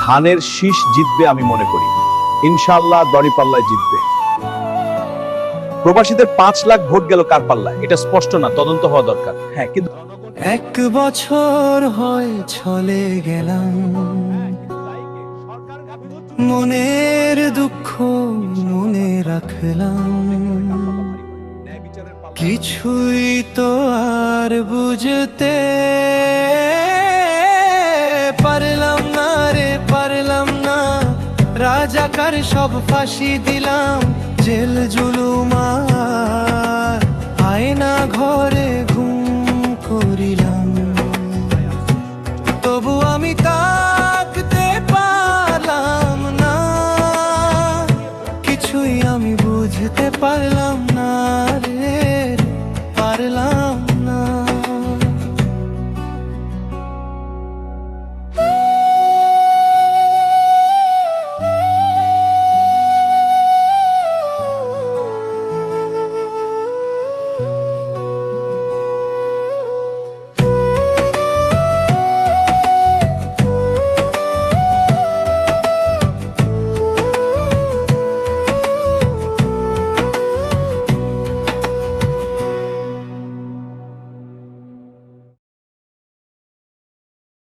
ধানের শীষ জিতবে আমি মনে করি। ইনশাআল্লাহ দড়িপাল্লায় জিতবে। প্রবাসীদের 5 লাখ ভোট গেল কার পাল্লায়, এটা স্পষ্ট না, তদন্ত হওয়া দরকার। হ্যাঁ, কিন্তু 1 বছর হয় চলে গেলাম, মনের দুঃখ মনে রাখলাম, কিছুই তো আর বুঝতে পারলাম না রে, পারলাম না। রাজাকার সব ফাঁসি দিলাম, জেল জুলুম আর আয়না ঘরে ঘুম করিলাম, তবু আমি থাকতে পারলাম না, কিছুই আমি বুঝতে পারলাম না রে।